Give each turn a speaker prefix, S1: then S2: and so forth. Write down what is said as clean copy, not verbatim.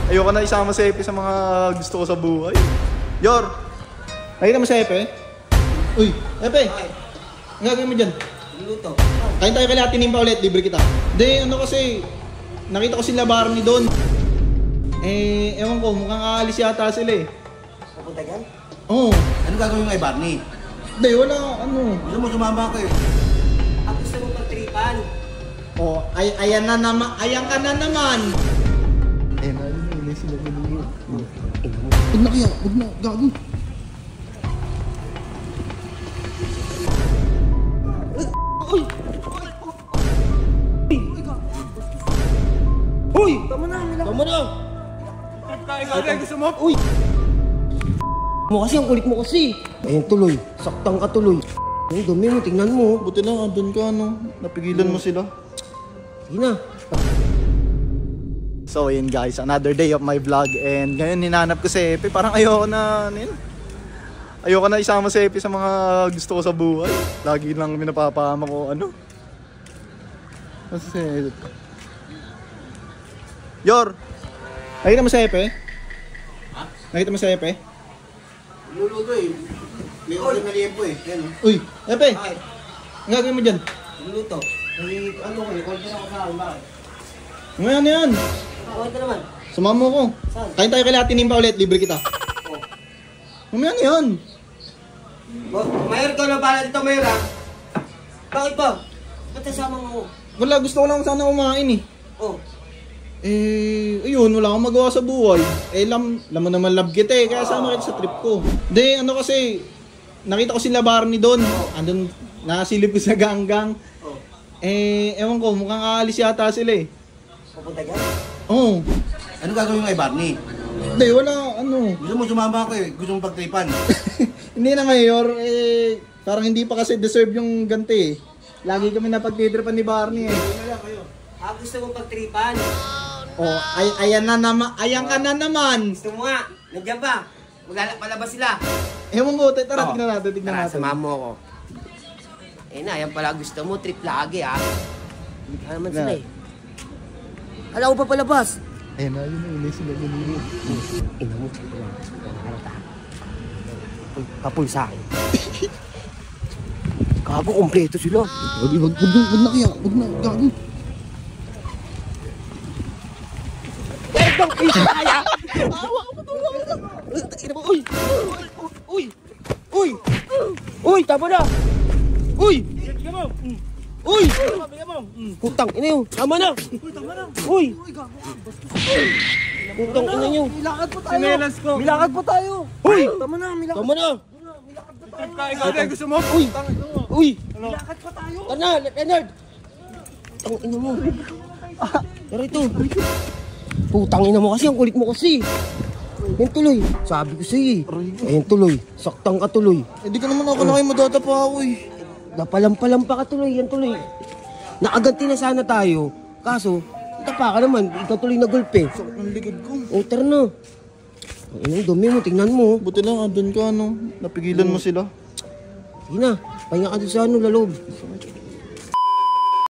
S1: Ayoko na isama si Epe sa mga gusto ko sa buhay. Yor! Nakita mo si Epe? Uy, Epe! Ang gagawin mo dyan?
S2: Luto.
S1: Kain tayo kay Ate Nimpa ulit, libre kita. Hindi, ano kasi, nakita ko sila Barney doon. Ewan ko, mukhang aalis yata sila eh.
S2: Papunta dyan?
S1: Oo.
S3: Ano gagawin mo kay Barney?
S1: Hindi, wala, ano.
S3: Gusto mo sumama ka eh.
S2: Ang gusto mo pagtripan.
S1: Oh, ayan na naman, ayan ka na naman. Nalilay sila ganun. Huwag na kaya, huwag na, gago. Uy!
S2: Tama na,
S1: Tama na!
S3: Gusto mo?
S1: Uy!
S2: mo kasi, ang kulit mo kasi. Ayun tuloy, saktang ka tuloy. Ang dumi mo, tingnan mo.
S1: Buti na, andun ka, no? Napigilan mo sila.
S2: Sige na.
S1: So yun guys, another day of my vlog. And ngayon hinanap ko si Epe. Parang ayoko na, ayoko na isama si Epe sa mga gusto ko sa buhay. Lagi lang minapapama ko, ano. Kasi Yor! Nakita mo si Epe?
S3: Ha?
S1: Nakita mo si Epe?
S3: Luluto eh. May order na liempo eh. Yan oh.
S1: Uy! Epe!
S3: Bakit?
S1: Ang gagawin mo dyan?
S3: Luluto. May ano ko eh. Order ako sa akin. Bakit?
S1: Ngayon na yan!
S2: Bakit ka naman?
S1: Sumama mo ko.
S2: Saan?
S1: Kain tayo kay Ate Nimpa ulit, libre kita.
S2: Oh.
S1: Mamaya na yan!
S2: Mayor ka na pala dito, Mayor ha? Bakit ba? Ba't nasama mo?
S1: Wala, gusto ko lang sana kumain eh.
S2: Oh.
S1: Ayun, wala akong magawa sa buhay. Lam mo naman love kita eh, kaya sama kita sa trip ko. Hindi, ano kasi, nakita ko sila Barney doon. Andun, nakasilip ko sa ganggang.
S2: Oh.
S1: Ewan ko, mukhang aalis yata sila eh.
S2: Papunta dyan?
S1: Oo.
S3: Ano gagawin mo kay Barney?
S1: Hindi, wala, ano.
S3: Gusto mo sumama ka eh. Gusto mo pagtripan.
S1: Hindi na Mayor, parang hindi pa kasi deserve yung ganti eh. Lagi kami napagtitripan ni Barney eh.
S2: Ah, gusto mo pagtripan?
S1: Oh, ayan na naman, ayan ka na naman.
S2: Gusto mo nga? Nandiyan ba? Palabas sila.
S1: Ewan ko, tara,
S2: Oh.
S1: tignan natin, tignan
S2: Tara,
S1: natin.
S2: samahan mo ako. Eh na, yan pala gusto mo, trip lagi ha. Ano naman sila eh. Kala ko pa palabas.
S1: Ayun na, yun sila ganun.
S2: Ina mo, halata. Kapul sa akin. Gago, kompleto sila.
S1: Wag na kaya, wag na, gago.
S2: Bang, kaya! Awa ka pa ina mo, uy! Uy! Uy! Uy, tama na! Uy! Uy! Putang ina yun! Tama na! Uy! Putang ina nyo!
S1: Milakad pa tayo! Milakad pa tayo!
S2: Uy!
S1: Tama na, milakad.
S2: Tama na!
S3: Gusto mo?
S2: Uy! Uy!
S1: Milakad pa tayo!
S2: Tana, Leonard! Putang ina mo! Pero ito! Putang ina mo kasi, ang kulit mo kasi! Yan tuloy! Sabi ko sa'yo eh! Ayan tuloy! Saktang ka tuloy!
S1: Hindi ka naman ako na kayo madadapa ako eh.
S2: Napalampa ka tuloy, yan tuloy. Nakaganti na sana tayo. Kaso, tapa ka naman, ikaw tuloy na gulpe.
S1: Sakit ng likod ko.
S2: O, tara na. Ang dumi mo, tingnan mo.
S1: Buti na, andun ka, no? Napigilan mo sila.
S2: Sige na, pahinga ka doon sa lalob.